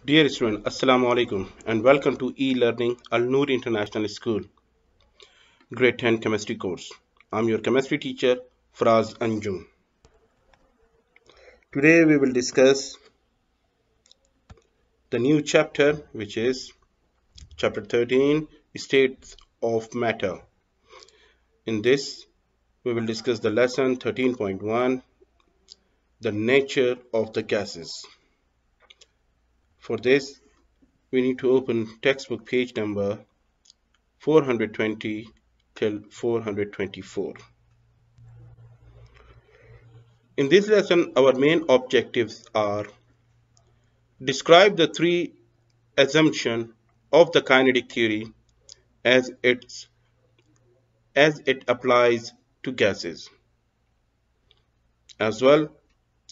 Dear student, Assalamu alaikum and welcome to e-learning Al Noor International School, Grade 10 Chemistry course. I'm your chemistry teacher, Fraz Anjum. Today we will discuss the new chapter, which is chapter 13, States of Matter. In this, we will discuss the lesson 13.1, the nature of the gases. For this, we need to open textbook page number 420 till 424. In this lesson, our main objectives are: describe the three assumptions of the kinetic theory as it applies to gases. As well,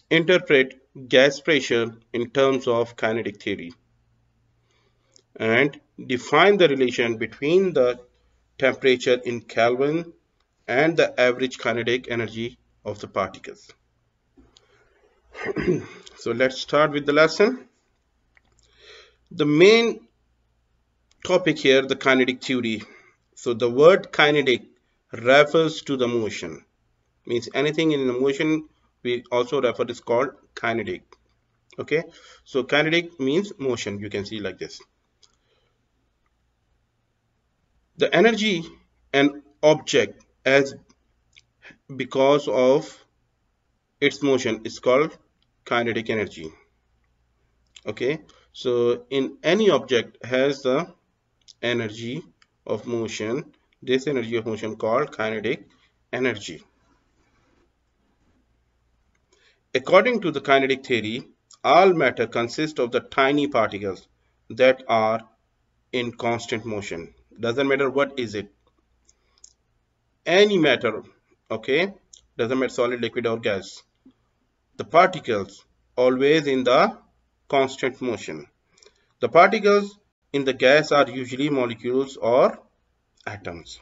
interpret gas pressure in terms of kinetic theory. And define the relation between the temperature in Kelvin and the average kinetic energy of the particles. So let's start with the lesson. The main topic here, the kinetic theory. So the word kinetic refers to the motion. Means anything in the motion we also refer is called kinetic. Okay, so kinetic means motion. You can see like this. The energy an object as because of its motion is called kinetic energy. Okay, so in any object has the energy of motion, this energy of motion called kinetic energy. According to the kinetic theory, all matter consists of the tiny particles that are in constant motion. Doesn't matter what is it. Any matter, okay, doesn't matter solid, liquid or gas. The particles always in the constant motion. The particles in the gas are usually molecules or atoms.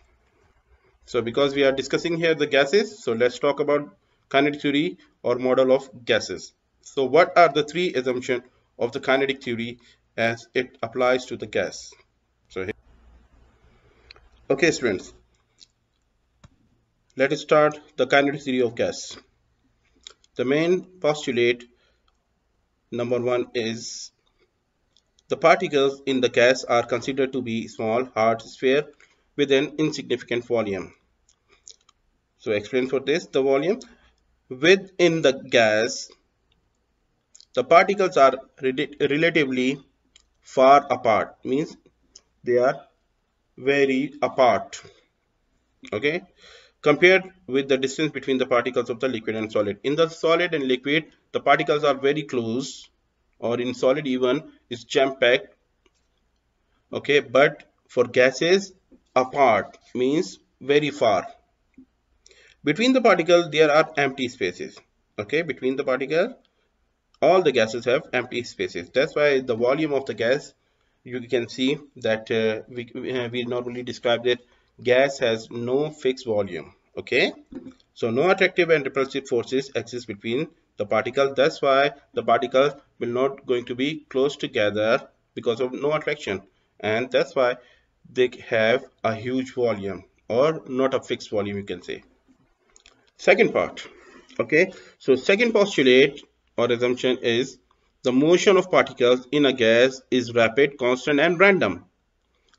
So because we are discussing here the gases, so let's talk about kinetic theory or model of gases. So what are the three assumptions of the kinetic theory as it applies to the gas? Okay students, let us start the kinetic theory of gas. The main postulate number one is the particles in the gas are considered to be small hard sphere with an insignificant volume. So explain for this the volume. Within the gas, the particles are relatively far apart, means they are very apart, okay, compared with the distance between the particles of the liquid and solid. In the solid and liquid, the particles are very close, or in solid even is jam packed, okay, but for gases apart means very far. Between the particles there are empty spaces, okay, between the particle all the gases have empty spaces. That's why the volume of the gas, you can see that we normally describe that gas has no fixed volume. Okay, so no attractive and repulsive forces exist between the particles. That's why the particles will not going to be close together because of no attraction, and that's why they have a huge volume or not a fixed volume, you can say. Second part, okay, so second postulate or assumption is the motion of particles in a gas is rapid, constant and random.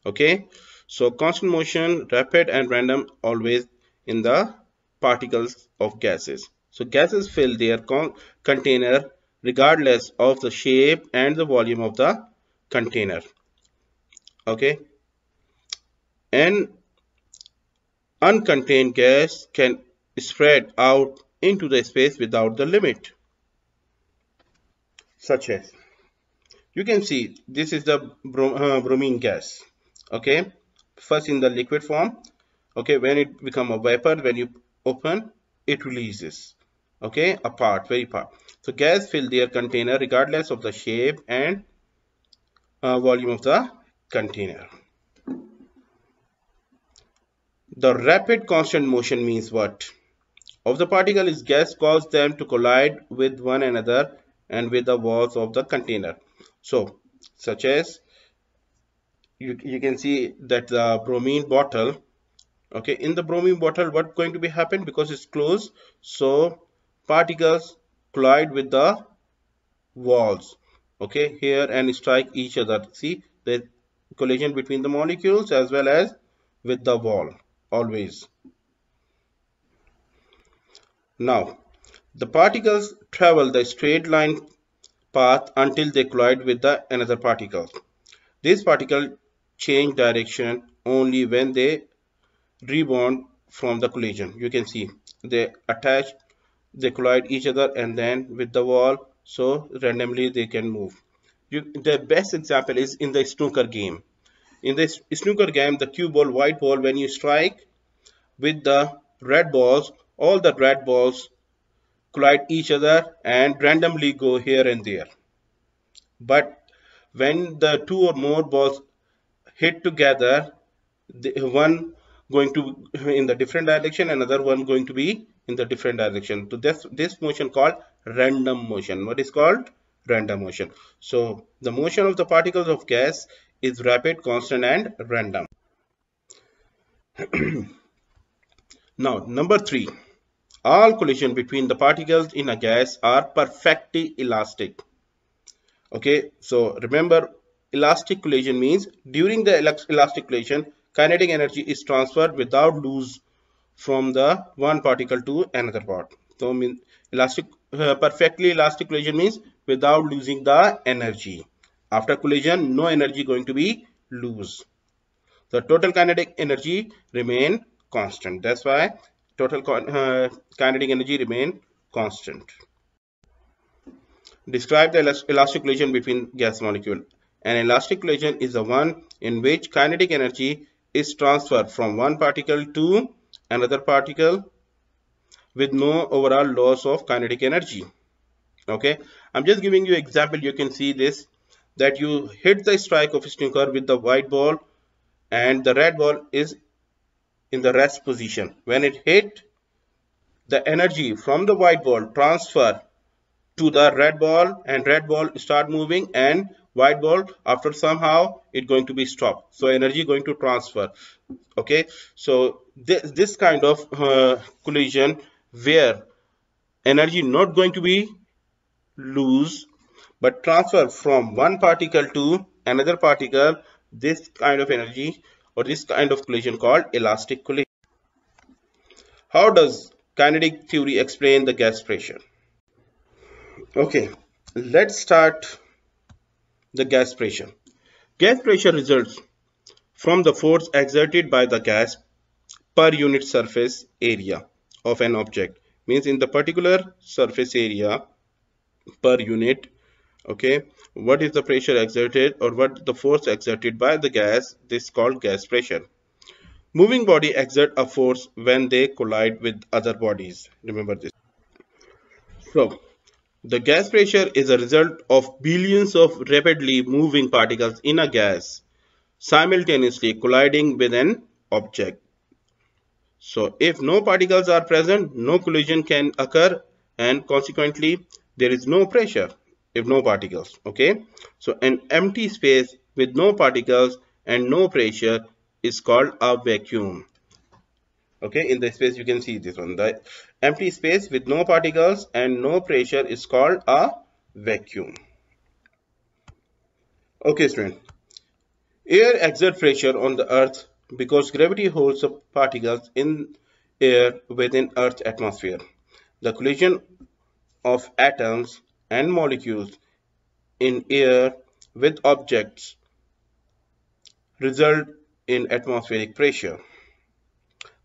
Okay, so constant motion, rapid and random always in the particles of gases. So gases fill their container regardless of the shape and the volume of the container. Okay, and uncontained gas can spread out into the space without the limit, such as you can see this is the bromine gas. Okay, first in the liquid form, okay, when it become a vapor, when you open it releases, okay, apart, very far. So gas fill their container regardless of the shape and volume of the container. The rapid constant motion means what? Of the particle is gas cause them to collide with one another and with the walls of the container. So such as you can see that the bromine bottle. Okay, in the bromine bottle, what's going to be happen, because it's closed, so particles collide with the walls, okay, here, and strike each other. See the collision between the molecules as well as with the wall always. Now the particles travel the straight line path until they collide with the another particle. These particles change direction only when they rebound from the collision. You can see they attach, they collide each other, and then with the wall, so randomly they can move. The best example is in the snooker game. In the snooker game, the cue ball, white ball, when you strike with the red balls, all the red balls collide each other and randomly go here and there. But when the two or more balls hit together, one going to in the different direction, another one going to be in the different direction. So this motion called random motion. What is called random motion? So the motion of the particles of gas is rapid, constant, and random. Now number 3, all collision between the particles in a gas are perfectly elastic. Okay, so remember, elastic collision means during the elastic collision, kinetic energy is transferred without loss from the one particle to another part. So mean elastic, perfectly elastic collision means without losing the energy. After collision, no energy going to be lose. The total kinetic energy remain constant. That's why total kinetic energy remain constant. Describe the elastic collision between gas molecule. An elastic collision is the one in which kinetic energy is transferred from one particle to another particle with no overall loss of kinetic energy. Okay, I'm just giving you example. You can see this, that you hit the strike of snooker with the white ball and the red ball is in the rest position. When it hit, the energy from the white ball transfer to the red ball, and red ball start moving, and white ball after somehow it going to be stopped, so energy going to transfer. Okay, so this kind of collision where energy not going to be lose but transfer from one particle to another particle, this kind of energy or this kind of collision called elastic collision. How does kinetic theory explain the gas pressure? Okay, let's start the gas pressure. Gas pressure results from the force exerted by the gas per unit surface area of an object. Means in the particular surface area per unit, okay, what is the pressure exerted or what the force exerted by the gas, this is called gas pressure. Moving body exert a force when they collide with other bodies. Remember this. So the gas pressure is a result of billions of rapidly moving particles in a gas simultaneously colliding with an object. So if no particles are present, no collision can occur, and consequently there is no pressure if no particles. Okay, so an empty space with no particles and no pressure is called a vacuum. Okay, in the space you can see this one, the empty space with no particles and no pressure is called a vacuum. Okay student, air exerts pressure on the earth because gravity holds the particles in air within earth's atmosphere. The collision of atoms and molecules in air with objects result in atmospheric pressure.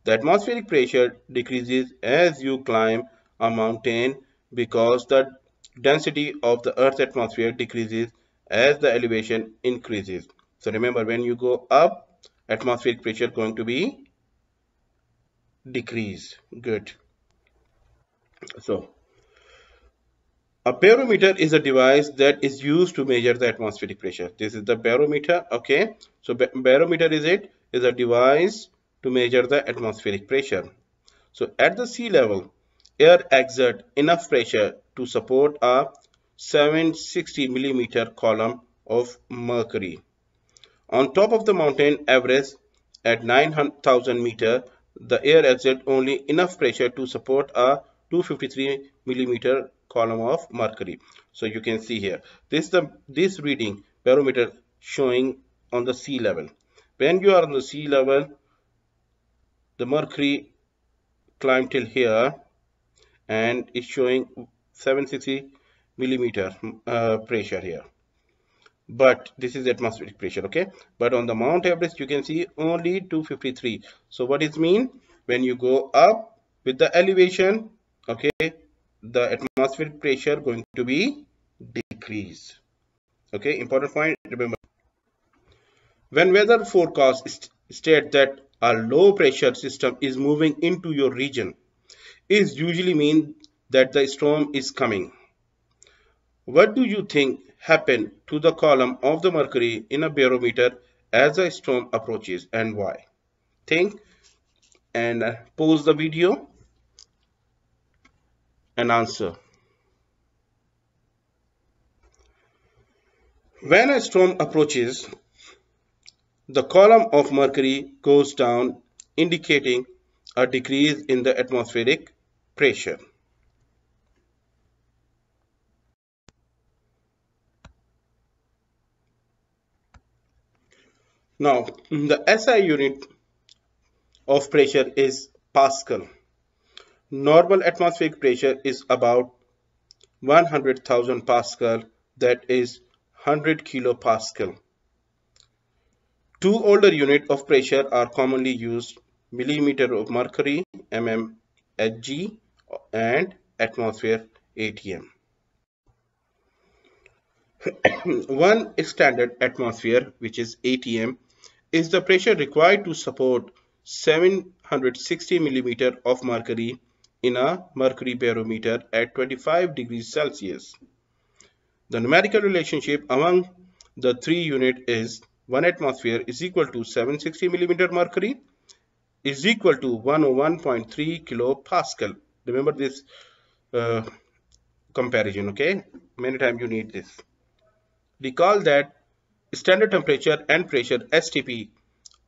The atmospheric pressure decreases as you climb a mountain because the density of the Earth's atmosphere decreases as the elevation increases. So remember, when you go up, atmospheric pressure going to be decrease. Good. So a barometer is a device that is used to measure the atmospheric pressure. This is the barometer. Okay. So barometer is a device to measure the atmospheric pressure. So at the sea level, air exerts enough pressure to support a 760 millimeter column of mercury. On top of the mountain Everest at 9,000 meters, the air exerts only enough pressure to support a 253 millimeter column of mercury. So you can see here, this reading barometer showing on the sea level. When you are on the sea level, the mercury climb till here and it's showing 760 millimeter pressure here, but this is atmospheric pressure, okay. But on the Mount Everest you can see only 253. So what it mean, when you go up with the elevation, okay, the atmospheric pressure going to be decreased. Okay, important point, remember. When weather forecasts state that a low pressure system is moving into your region, it usually mean that the storm is coming. What do you think happened to the column of the mercury in a barometer as a storm approaches, and why? Think and pause the video and answer. When a storm approaches, the column of mercury goes down, indicating a decrease in the atmospheric pressure. Now, the SI unit of pressure is Pascal. Normal atmospheric pressure is about 100,000 Pascal, that is 100 kilopascal. Two older units of pressure are commonly used: millimeter of mercury mmHg and atmosphere atm. One standard atmosphere, which is atm, is the pressure required to support 760 millimeter of mercury in a mercury barometer at 25 degrees Celsius. The numerical relationship among the three units is 1 atmosphere is equal to 760 millimeter mercury is equal to 101.3 kilopascal. Remember this uh, comparison, okay? Many times you need this. Recall that standard temperature and pressure STP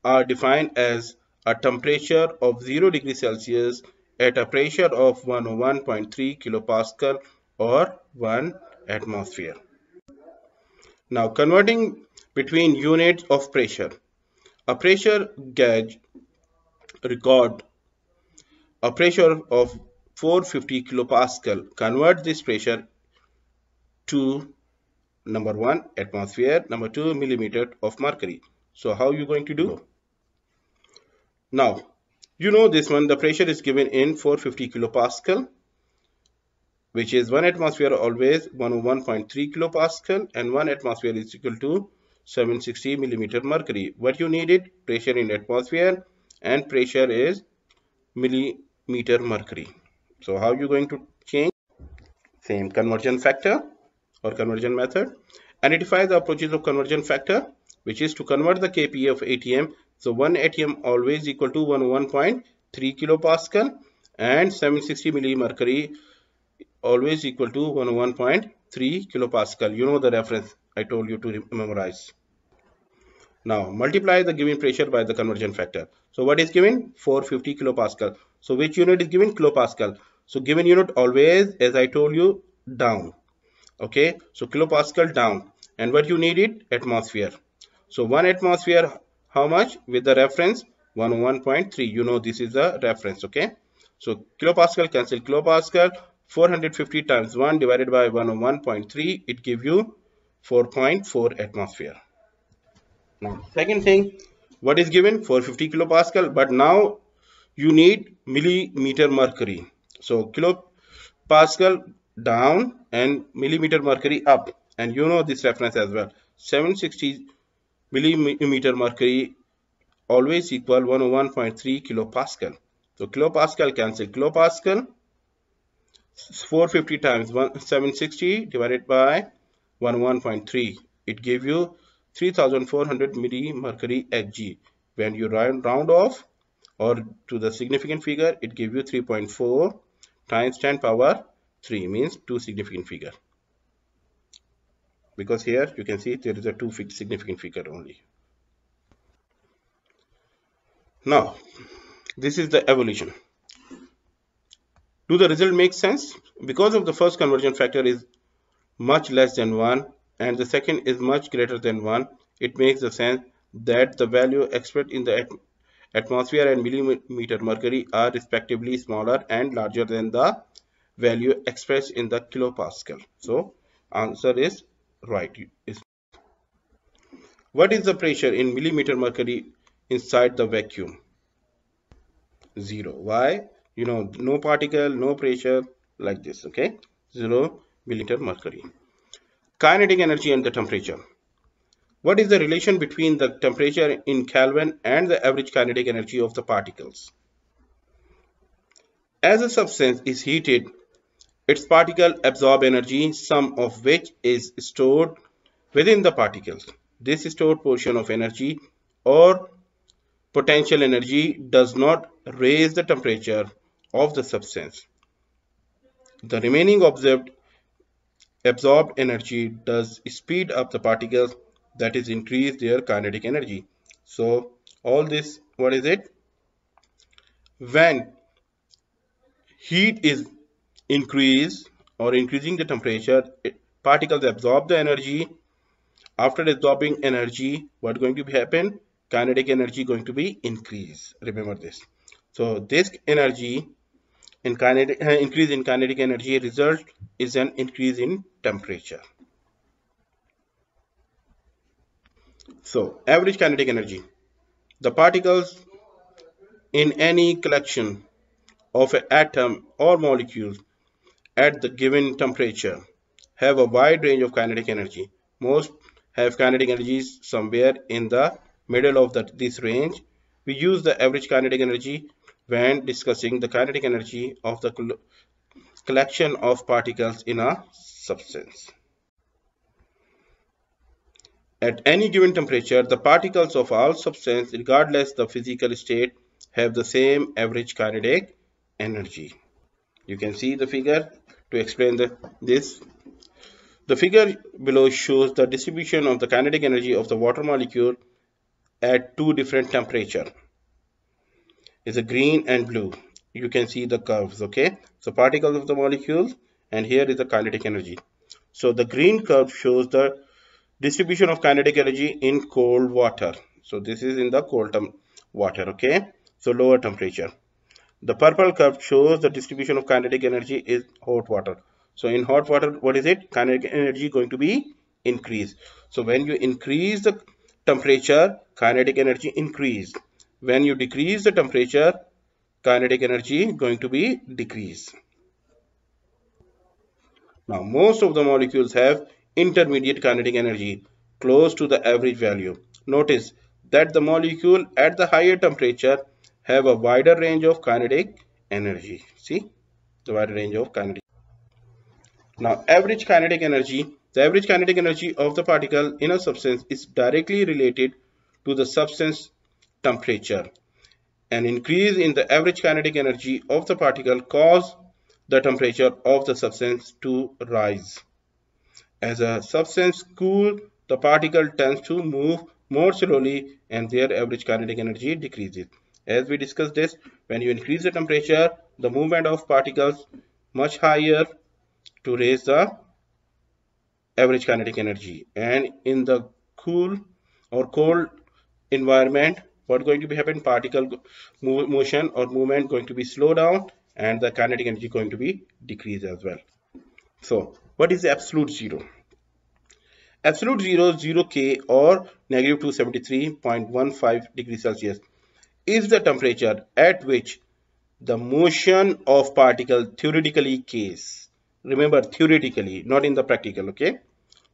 are defined as a temperature of 0 degrees Celsius at a pressure of 101.3 kilopascal or 1 atmosphere. Now, converting between units of pressure. A pressure gauge record a pressure of 450 kilopascal. Convert this pressure to number 1 atmosphere, number 2 millimeter of mercury. So how are you going to do? Now, you know this one, the pressure is given in 450 kilopascal, which is 1 atmosphere always 101.3 kilopascal, and 1 atmosphere is equal to 760 millimeter mercury. What you needed? Pressure in atmosphere, and pressure is millimeter mercury. So how are you going to change? Same conversion factor or conversion method. Identify the approaches of conversion factor, which is to convert the kPa of ATM. So 1 ATM always equal to 101.3 kilopascal, and 760 millimercury always equal to 101.3 kilopascal. You know the reference I told you to memorize. Now multiply the given pressure by the conversion factor. So what is given? 450 kilopascal. So which unit is given? Kilopascal. So given unit always, as I told you, down. Okay, so kilopascal down. And what you needed? Atmosphere. So 1 atmosphere, how much? With the reference 101.3. You know this is the reference. Okay, so kilopascal cancel kilopascal. 450 times 1 divided by 101.3, it give you 4.4 atmosphere. Now, second thing, what is given? 450 kilopascal, but now you need millimeter mercury. So kilopascal down and millimeter mercury up, and you know this reference as well. 760 millimeter mercury always equal 101.3 kilopascal. So kilopascal cancel kilopascal. 450 times 760 divided by 11.3, it gave you 3400 millimercury Hg. When you round off or to the significant figure, it gives you 3.4 times 10 power 3, means 2 significant figure. because here you can see there is a two significant figure only. Now, this is the evolution. Do the result make sense? Because of the first conversion factor is much less than 1 and the second is much greater than 1, it makes the sense that the value expressed in the atmosphere and millimeter mercury are respectively smaller and larger than the value expressed in the kilopascal. So answer is right. What is the pressure in millimeter mercury inside the vacuum? 0. Why? You know, no particle, no pressure, like this, okay? 0 millimeter mercury. Kinetic energy and the temperature. What is the relation between the temperature in Kelvin and the average kinetic energy of the particles? As a substance is heated, its particles absorb energy, some of which is stored within the particles. This stored portion of energy or potential energy does not raise the temperature of the substance. The remaining absorbed energy does speed up the particles, that is increase their kinetic energy. So all this, what is it? When heat is increased or increasing the temperature, particles absorb the energy. After absorbing energy, what going to happen? Kinetic energy going to be increased. Remember this. So this energy in kinetic increase in kinetic energy result is an increase in temperature. So average kinetic energy. The particles in any collection of an atom or molecules at the given temperature have a wide range of kinetic energy. Most have kinetic energies somewhere in the middle of this range. We use the average kinetic energy when discussing the kinetic energy of the collection of particles in a substance. At any given temperature, the particles of all substances, regardless the physical state, have the same average kinetic energy. You can see the figure to explain this. The figure below shows the distribution of the kinetic energy of the water molecule at two different temperatures. It's a green and blue. You can see the curves, okay? So particles of the molecules, and here is the kinetic energy. So the green curve shows the distribution of kinetic energy in cold water. So this is in the cold water, okay? So lower temperature. The purple curve shows the distribution of kinetic energy in hot water. So in hot water, what is it? Kinetic energy going to be increased. So when you increase the temperature, kinetic energy increase. When you decrease the temperature, kinetic energy going to be decreased. Now, most of the molecules have intermediate kinetic energy close to the average value. Notice that the molecule at the higher temperature have a wider range of kinetic energy. See the wider range of kinetic. Now, average kinetic energy. The average kinetic energy of the particle in a substance is directly related to the substance temperature. An increase in the average kinetic energy of the particle causes the temperature of the substance to rise. As a substance cools, the particle tends to move more slowly and their average kinetic energy decreases. As we discussed this, when you increase the temperature, the movement of particles much higher to raise the average kinetic energy. And in the cool or cold environment, what going to be happen? Particle motion or movement going to be slow down and the kinetic energy going to be decreased as well. So what is the absolute zero? Absolute zero, 0K or negative 273.15 degrees Celsius is the temperature at which the motion of particle theoretically case. Remember, theoretically, not in the practical, okay?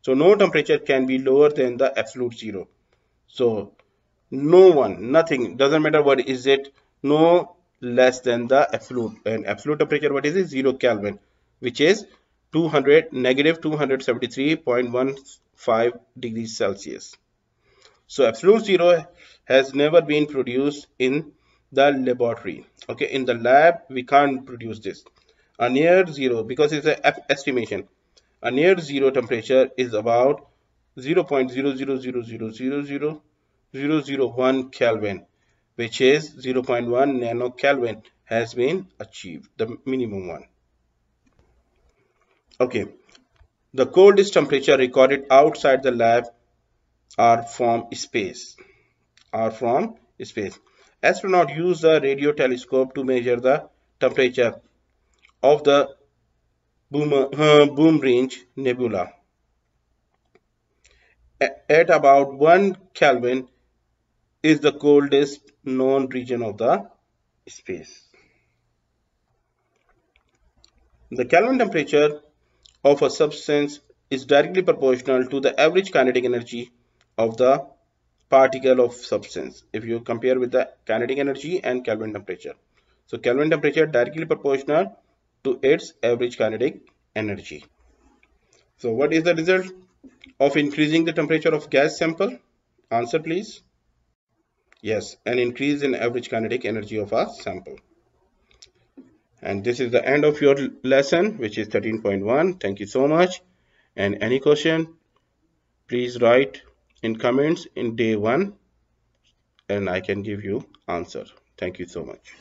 So no temperature can be lower than the absolute zero. So no one, nothing, doesn't matter what is it, no less than the absolute. And absolute temperature, what is it? 0 Kelvin, which is 200 negative 273.15 degrees Celsius. So absolute zero has never been produced in the laboratory. Okay, in the lab we can't produce this. A near zero, because it's an estimation, a near zero temperature is about 0.000000001 Kelvin, which is 0.1 nanokelvin has been achieved, the minimum one. Okay, the coldest temperature recorded outside the lab are from space. Astronauts use the radio telescope to measure the temperature of the Boom Range Nebula. At about 1 Kelvin is the coldest known region of the space. The Kelvin temperature of a substance is directly proportional to the average kinetic energy of the particle of substance if you compare with the kinetic energy and Kelvin temperature. So Kelvin temperature directly proportional to its average kinetic energy. So what is the result of increasing the temperature of gas sample? Answer please. Yes, an increase in average kinetic energy of a sample. And this is the end of your lesson, which is 13.1. Thank you so much. And any question, please write in comments in day 1 and I can give you answer. Thank you so much.